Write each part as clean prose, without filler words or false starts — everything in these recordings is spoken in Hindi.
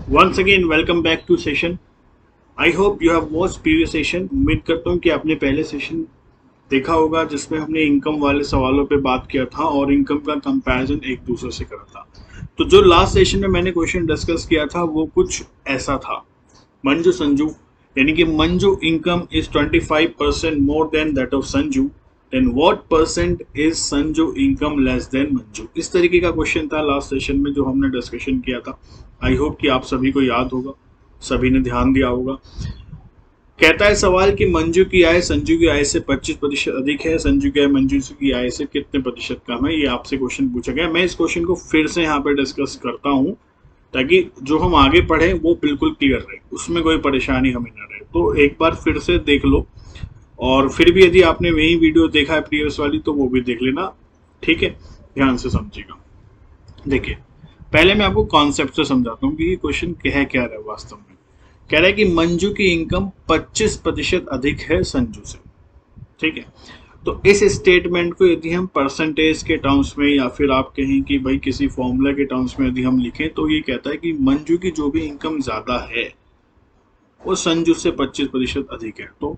Once again, welcome back to session. I hope you have watched previous session. उम्मीद करता हूँ कि आपने पहले सेशन देखा होगा जिसमें हमने इनकम वाले सवालों पे बात किया था और इनकम का कंपैरिजन एक दूसरे से करा था। तो जो लास्ट सेशन में मैंने क्वेश्चन डिस्कस किया था वो कुछ ऐसा था। मंजू संजू यानी कि Manju income is 25% more than that of Sanju, then what percent is Sanju income less than Manju. इस तरीके का क्वेश्चन था लास्ट सेशन में जो हमने डिस्कशन किया था। आई होप कि आप सभी को याद होगा, सभी ने ध्यान दिया होगा। कहता है सवाल कि मंजू की आय संजू की आय से 25% अधिक है, संजू की आय मंजू की आय से कितने प्रतिशत कम है, ये आपसे क्वेश्चन पूछा गया। मैं इस क्वेश्चन को फिर से यहाँ पे डिस्कस करता हूँ ताकि जो हम आगे पढ़े वो बिल्कुल क्लियर रहे, उसमें कोई परेशानी हमें न रहे। तो एक बार फिर से देख लो और फिर भी यदि आपने वही वीडियो देखा है प्रीवियस वाली तो वो भी देख लेना, ठीक है। ध्यान से समझिएगा। देखिए, पहले मैं आपको कॉन्सेप्ट से समझाता हूँ कि ये क्वेश्चन कह क्या रहा है वास्तव में। कह रहा है कि मंजू की इनकम 25% अधिक है संजू से, ठीक है। तो इस स्टेटमेंट को यदि हम परसेंटेज के टर्म्स में या फिर आप कहें कि भाई किसी फॉर्मूला के टर्म्स में यदि हम लिखें तो ये कहता है कि मंजू की जो भी इनकम ज्यादा है वो संजू से 25% अधिक है। तो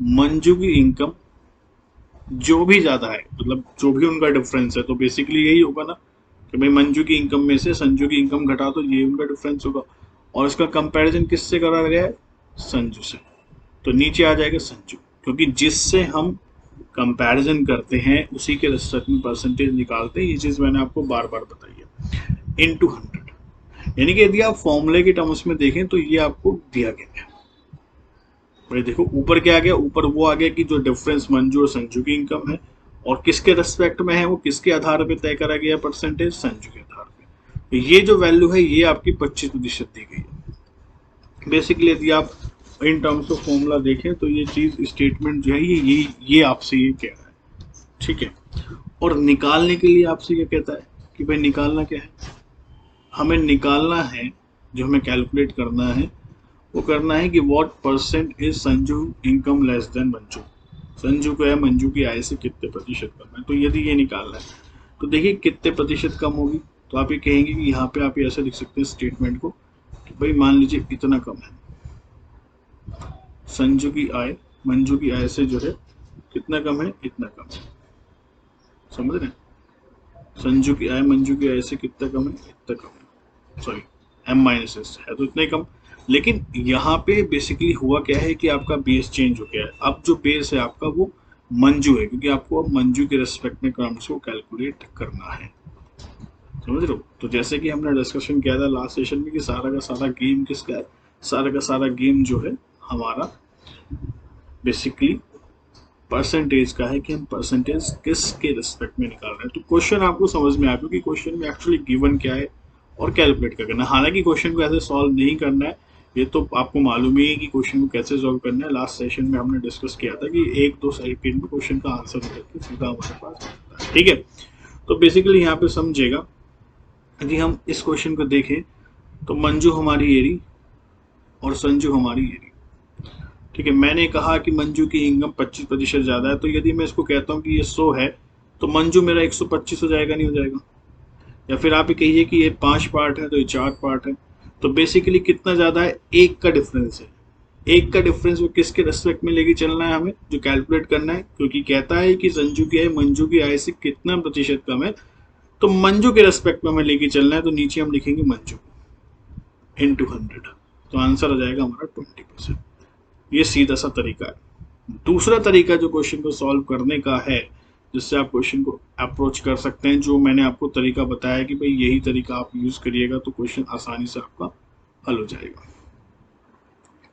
मंजू की इनकम जो भी ज्यादा है, मतलब जो भी उनका डिफरेंस है, तो बेसिकली यही होगा ना कि भाई मंजू की इनकम में से संजू की इनकम घटा तो ये उनका डिफरेंस होगा। और इसका कंपैरिजन किससे करा गया है? संजू से। तो नीचे आ जाएगा संजू, क्योंकि जिससे हम कंपैरिजन करते हैं उसी के रिस्पेक्ट में परसेंटेज निकालते हैं। ये चीज मैंने आपको बार बार बताई है। इनटू 100 यानी कि यदि आप फॉर्मूले के टर्म्स में देखें तो ये आपको दिया गया है। भाई देखो ऊपर क्या आ गया, ऊपर वो आ गया कि जो डिफरेंस मंजू और संजू की इनकम है और किसके रेस्पेक्ट में है, वो किसके आधार पे तय करा गया परसेंटेज, संजू के आधार पे। तो ये जो वैल्यू है ये आपकी 25% दी गई है। बेसिकली यदि आप इन टर्म्स ऑफ फॉर्मूला देखें तो ये चीज स्टेटमेंट जो है ये आपसे ये कह रहा है, ठीक है। और निकालने के लिए आपसे क्या कहता है कि भाई निकालना क्या है, हमें निकालना है, जो हमें कैलकुलेट करना है वो करना है कि what percent is Sanju income less than Manju. Sanju को है मंजू की आय से कितने प्रतिशत कम है। तो यदि ये निकालना है तो देखिए कितने प्रतिशत कम होगी। तो आप ये कहेंगे कि यहाँ पे आप ऐसे लिख सकते हैं स्टेटमेंट को कि भाई मान लीजिए इतना कम है, संजू की आय मंजू की आय से जो है कितना कम है, इतना कम है। समझ रहे हैं? संजू की आय मंजू की आय से कितना कम है, इतना कम है। सॉरी, एम माइनस एस है तो इतना ही कम। लेकिन यहाँ पे बेसिकली हुआ क्या है कि आपका बेस चेंज हो गया है। अब जो बेस है आपका वो मंजू है, क्योंकि आपको अब मंजू के रेस्पेक्ट में टर्म्स को कैलकुलेट करना है। समझ रहे हो? तो जैसे कि हमने डिस्कशन किया था लास्ट सेशन में कि सारा का सारा गेम किसका है, सारा का सारा गेम जो है हमारा बेसिकली परसेंटेज का है कि हम परसेंटेज किसके रिस्पेक्ट में निकाल रहे हैं। तो क्वेश्चन आपको समझ में आ गया कि क्वेश्चन में एक्चुअली गिवन क्या है और कैलकुलेट क्या करना है। हालांकि क्वेश्चन को ऐसे सॉल्व नहीं करना है, ये तो आपको मालूम ही है कि क्वेश्चन को कैसे सॉल्व करना है। लास्ट सेशन में हमने डिस्कस किया था कि एक दो सेकंड में क्वेश्चन का आंसर करके सीधा हमारे पास आता है, ठीक है। तो बेसिकली यहाँ पे समझेगा, यदि हम इस क्वेश्चन को देखें तो मंजू हमारी ये रही और संजू हमारी ये रही, ठीक है। मैंने कहा कि मंजू की इनकम 25% ज्यादा है, तो यदि मैं इसको कहता हूँ कि ये 100 है तो मंजू मेरा 125 हो जाएगा, नहीं हो जाएगा? या फिर आप ये कहिए कि ये 5 पार्ट है तो ये 4 पार्ट है। तो बेसिकली कितना ज्यादा है, एक का डिफरेंस है। एक का डिफरेंस वो किसके रेस्पेक्ट में लेके चलना है, हमें जो कैलकुलेट करना है, क्योंकि कहता है कि संजू की आय मंजू की आय से कितना प्रतिशत कम है। तो मंजू के रेस्पेक्ट में हमें लेके चलना है, तो नीचे हम लिखेंगे मंजू इनटू 100। तो आंसर आ जाएगा हमारा 20%। ये सीधा सा तरीका है। दूसरा तरीका जो क्वेश्चन को सॉल्व करने का है, जिससे आप क्वेश्चन को अप्रोच कर सकते हैं, जो मैंने आपको तरीका बताया कि भाई यही तरीका आप यूज करिएगा तो क्वेश्चन आसानी से आपका हल हो जाएगा।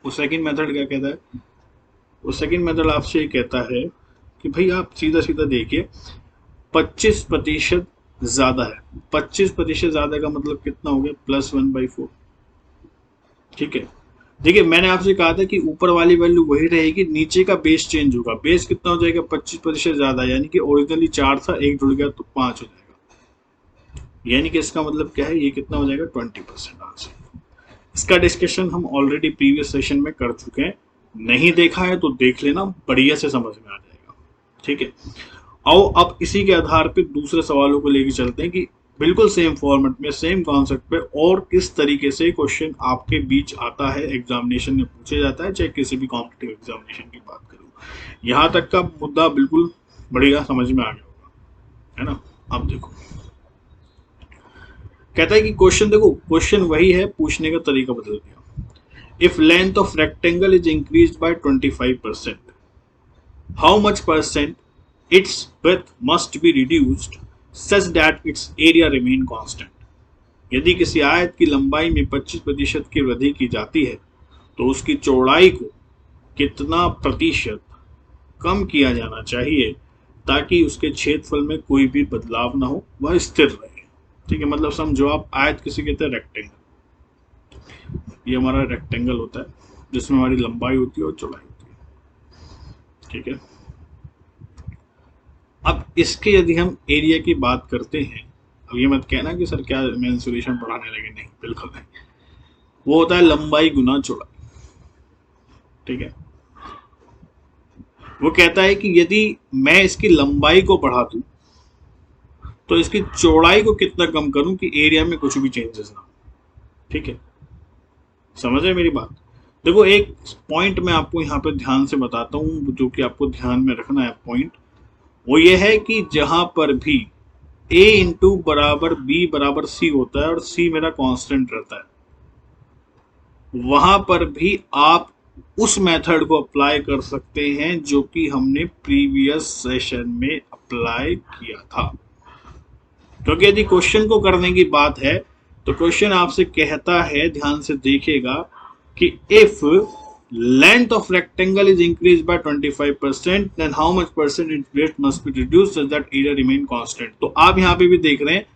वो सेकंड मेथड क्या कहता है? वो सेकंड मेथड आपसे ये कहता है कि भाई आप सीधा सीधा देखिए, 25% ज्यादा है। 25% ज्यादा का मतलब कितना हो गया, +1/4, ठीक है। देखिए मैंने आपसे कहा था कि ऊपर वाली वैल्यू वही रहेगी, नीचे का बेस चेंज होगा। बेस कितना हो जाएगा, 25% ज्यादा, यानी कि ओरिजिनली 4 था, एक जुड़ गया तो 5 हो जाएगा। यानी कि इसका मतलब क्या है, ये कितना हो जाएगा, 20% आंसर। इसका डिस्कशन हम ऑलरेडी प्रीवियस सेशन में कर चुके हैं, नहीं देखा है तो देख लेना, बढ़िया से समझ में आ जाएगा, ठीक है। आओ अब इसी के आधार पे दूसरे सवालों को लेके चलते हैं कि बिल्कुल सेम फॉर्मेट में, सेम कॉन्सेप्ट पे, और किस तरीके से क्वेश्चन आपके बीच आता है, एग्जामिनेशन में पूछा जाता है, चाहे किसी भी कॉम्पिटिटिव एग्जामिनेशन की बात करूँ। यहाँ तक का मुद्दा बिल्कुल बढ़िया समझ में आ गया होगा, है ना। अब देखो, कहता है कि क्वेश्चन, देखो क्वेश्चन वही है, पूछने का तरीका बदल गया। If length of rectangle is increase by 25%, how much percent its width must be reduced such that its area remain constant। यदि किसी आयत की लंबाई में 25% की वृद्धि की जाती है तो उसकी चौड़ाई को कितना प्रतिशत कम किया जाना चाहिए ताकि उसके क्षेत्रफल में कोई भी बदलाव ना हो, वह स्थिर रहे। ठीक है, मतलब समझो आप, आयत किसी कहते हैं रेक्टेंगल, ये हमारा रेक्टेंगल होता है जिसमें हमारी लंबाई होती है और चौड़ाई होती है। ठीक है, अब इसके यदि हम एरिया की बात करते हैं, अब ये मत कहना कि सर क्या मेंसुरेशन पढ़ाने लगे, नहीं, बिल्कुल नहीं। वो होता है लंबाई गुना चौड़ाई। ठीक है, वो कहता है कि यदि मैं इसकी लंबाई को बढ़ा दूं तो इसकी चौड़ाई को कितना कम करूं कि एरिया में कुछ भी चेंजेस ना हो। ठीक है, समझ रहे मेरी बात। देखो एक पॉइंट मैं आपको यहाँ पे ध्यान से बताता हूँ, जो कि आपको ध्यान में रखना है पॉइंट, वो ये है कि जहां पर भी a इंटू बराबर b बराबर c होता है और c मेरा कांस्टेंट रहता है, वहां पर भी आप उस मेथड को अप्लाई कर सकते हैं जो कि हमने प्रीवियस सेशन में अप्लाई किया था। क्योंकि यदि क्वेश्चन को करने की बात है तो क्वेश्चन आपसे कहता है, ध्यान से देखिएगा, कि if length of rectangle is increased by 25%, then how much percent its width must be reduced such that area remain constant। तो आप यहाँ पे भी देख रहे हैं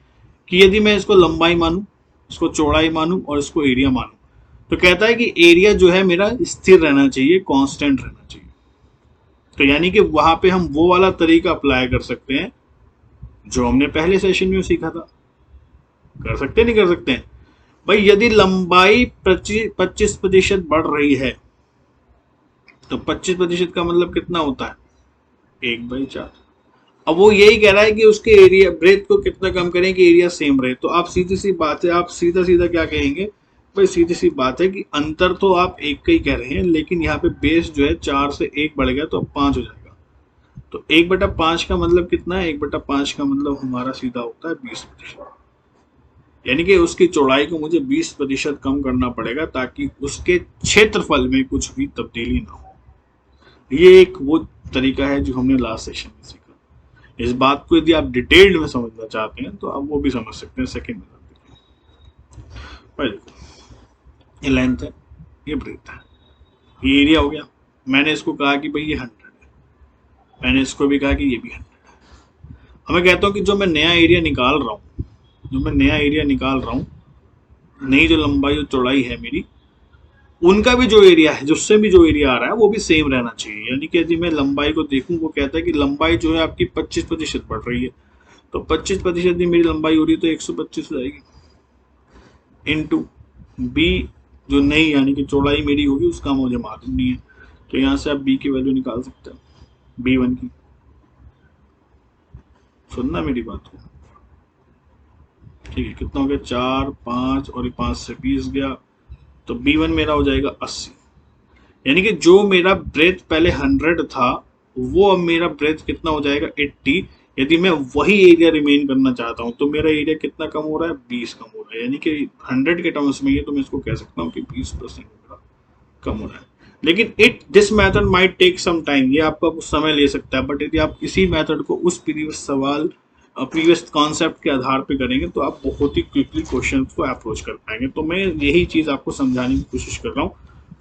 कि यदि मैं इसको लंबाई मानूं, इसको चौड़ाई मानूं और इसको एरिया मानूं, तो कहता है कि एरिया जो है मेरा स्थिर रहना चाहिए, कांस्टेंट रहना चाहिए। तो यानी कि वहां पे हम वो वाला तरीका अप्लाई कर सकते हैं जो हमने पहले सेशन में सीखा था। कर सकते नहीं कर सकते हैं भाई। यदि लंबाई 25% बढ़ रही है तो 25% का मतलब कितना होता है, 1/4। अब वो यही कह रहा है कि उसके एरिया ब्रेथ को कितना कम करें कि एरिया सेम रहे। तो आप सीधी सी बात है, आप सीधा सीधा क्या कहेंगे भाई, सीधी सी बात है कि अंतर तो आप एक का ही कह रहे हैं, लेकिन यहाँ पे बेस जो है 4 से 1 बढ़ गया तो अब 5 हो जाएगा। तो 1/5 का मतलब कितना है, 1/5 का मतलब हमारा सीधा होता है 20%। यानी कि उसकी चौड़ाई को मुझे 20% कम करना पड़ेगा ताकि उसके क्षेत्रफल में कुछ भी तब्दीली ना हो। ये एक वो तरीका है जो हमने लास्ट सेशन में सीखा। इस बात को यदि आप डिटेल्ड में समझना चाहते हैं तो आप वो भी समझ सकते हैं सेकेंड में। भाई देखो, ये लेंथ है, ये ब्रेथ है, ये एरिया हो गया। मैंने इसको कहा कि भाई ये 100 है, मैंने इसको भी कहा कि ये भी 100 है। अब मैं कहता हूँ कि जो मैं नया एरिया निकाल रहा हूँ, नई जो लंबाई और चौड़ाई है मेरी, उनका भी जो एरिया है, जिससे भी जो एरिया आ रहा है वो भी सेम रहना चाहिए। यानी कि यदि मैं लंबाई को देखूं, वो कहता है कि लंबाई जो है आपकी 25% बढ़ रही है, तो 25% यदि मेरी लंबाई हो रही है तो 125 हो जाएगी, इंटू बी जो नई यानी कि चौड़ाई मेरी होगी उसका मुझे मालूम नहीं है, तो यहाँ से आप बी की वैल्यू निकाल सकते हैं, B1 की। सुनना मेरी बात को, ठीक है। कितना हो गया, 4 5 और 5 से 20 गया, तो B1 मेरा हो जाएगा 80। यानी कि जो मेरा ब्रेथ पहले 100 था वो अब मेरा ब्रेथ कितना हो जाएगा, 80। यदि मैं वही एरिया रिमेन करना चाहता हूं तो मेरा एरिया कितना कम हो रहा है, 20 कम हो रहा है। यानी कि 100 के टर्म्स में ये तो मैं इसको कह सकता हूँ कि 20% मेरा कम हो रहा है। लेकिन this method might take some time, ये आपका कुछ समय ले सकता है, बट यदि आप इसी मेथड को उस प्रीवियस कॉन्सेप्ट के आधार पे करेंगे तो आप बहुत ही क्विकली क्वेश्चन को अप्रोच कर पाएंगे। तो मैं यही चीज आपको समझाने की कोशिश कर रहा हूँ।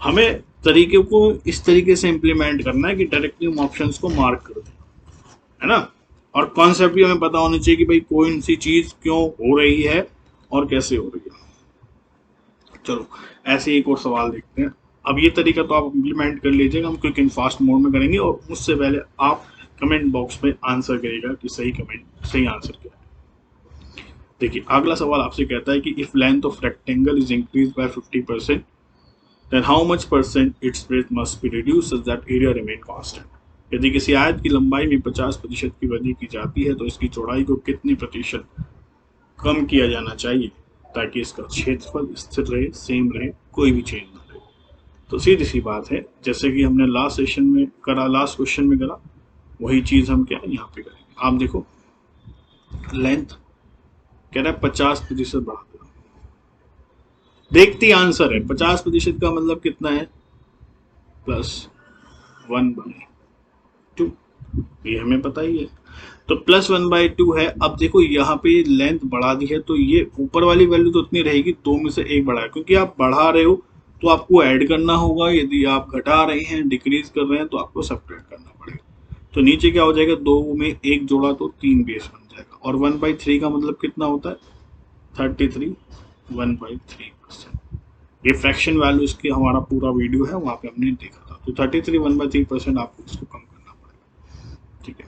हमें तरीके को इस तरीके से इम्प्लीमेंट करना है कि डायरेक्टली हम ऑप्शंस को मार्क कर दें, है ना। और कॉन्सेप्ट भी हमें पता होना चाहिए कि भाई कौन सी चीज क्यों हो रही है और कैसे हो रही है। चलो ऐसे एक और सवाल देखते हैं। अब ये तरीका तो आप इम्प्लीमेंट कर लीजिएगा, हम क्विक एंड फास्ट मोड में करेंगे, और उससे पहले आप कमेंट बॉक्स में आंसर करिएगा कि सही आंसर क्या है। देखिए अगला सवाल आपसे कहता है कि if length of rectangle is increase by 50%, then how much percent its breadth must be reduced such that area remain constant। यदि किसी आयत की लंबाई में 50% की वृद्धि की जाती है तो इसकी चौड़ाई को कितने प्रतिशत कम किया जाना चाहिए ताकि इसका क्षेत्रफल स्थिर रहे, सेम रहे, कोई भी चेंज ना रहे। तो सीधी सी बात है, जैसे कि हमने लास्ट सेशन में करा, लास्ट क्वेश्चन में करा, वही चीज हम क्या यहाँ पे करेंगे। आप देखो लेंथ कह रहा है 50% बढ़ा दो। देखती आंसर है 50% का मतलब कितना है, +1/2, ये हमें पता ही है। तो +1/2 है। अब देखो यहाँ पे लेंथ बढ़ा दी है तो ये ऊपर वाली वैल्यू तो उतनी रहेगी, दो में से एक बढ़ा है, क्योंकि आप बढ़ा रहे हो तो आपको ऐड करना होगा, यदि आप घटा रहे हैं, डिक्रीज कर रहे हैं, तो आपको सब्ट्रैक्ट करना पड़ेगा। तो नीचे क्या हो जाएगा, दो में एक जोड़ा तो 3 बेस बन जाएगा। और 1/3 का मतलब कितना होता है, 33, 1/3%। ये फ्रैक्शन वैल्यू इसके हमारा पूरा वीडियो है, वहां पे हमने देखा था। तो 33 1/3% आपको इसको कम करना पड़ेगा। ठीक है,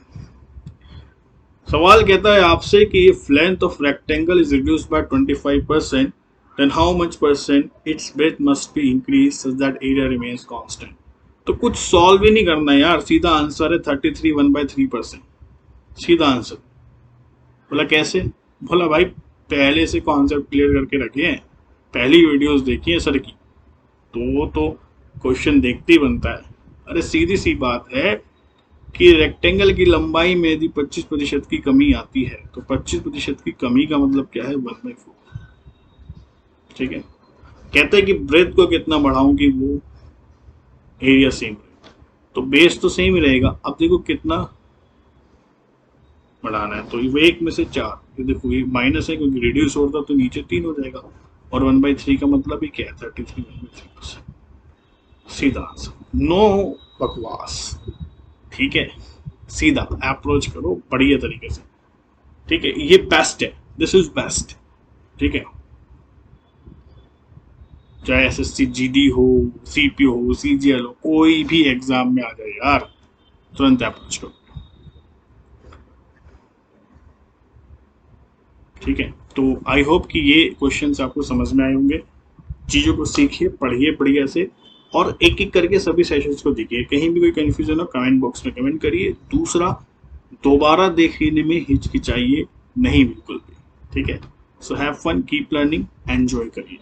सवाल कहता है आपसे कि if length of rectangle is reduced by 25%, then how much percent its breadth must be increased such that area remains constant। तो कुछ सॉल्व ही नहीं करना है यार, सीधा आंसर है 33 1/3%, सीधा आंसर। बोला कैसे, बोला भाई पहले से कॉन्सेप्ट क्लियर करके रखे हैं, पहली वीडियोस देखी है सर की, तो वो तो क्वेश्चन देखते ही बनता है। अरे सीधी सी बात है कि रेक्टेंगल की लंबाई में यदि 25% की कमी आती है तो 25% की कमी का मतलब क्या है, 1/4। ठीक है, कहते हैं कि ब्रेथ को कितना बढ़ाऊं कि वो एरिया सेम रहे, तो बेस तो सेम ही रहेगा। अब देखो कितना बढ़ाना है, तो वो एक में से 4, ये देखो ये माइनस है क्योंकि रिड्यूस होता तो नीचे 3 हो जाएगा। और 1/3 का मतलब ही क्या है, 33 1/3%, सीधा आंसर, नो बकवास। ठीक है, सीधा अप्रोच करो बढ़िया तरीके से। ठीक है, ये बेस्ट है, दिस इज बेस्ट। ठीक है, चाहे एसएससी जीडी हो, सीपी हो, सीजीएल हो, कोई भी एग्जाम में आ जाए यार, तुरंत अप्रोच करो। ठीक है, तो आई होप कि ये क्वेश्चंस आपको समझ में आए होंगे। चीजों को सीखिए, पढ़िए बढ़िया से, और एक एक करके सभी सेशंस को देखिए। कहीं भी कोई कंफ्यूजन हो कमेंट बॉक्स में कमेंट करिए। दूसरा, दोबारा देखने में हिचकिचाइए नहीं, बिल्कुल भी। ठीक है, so have fun, keep learning, enjoy करिए।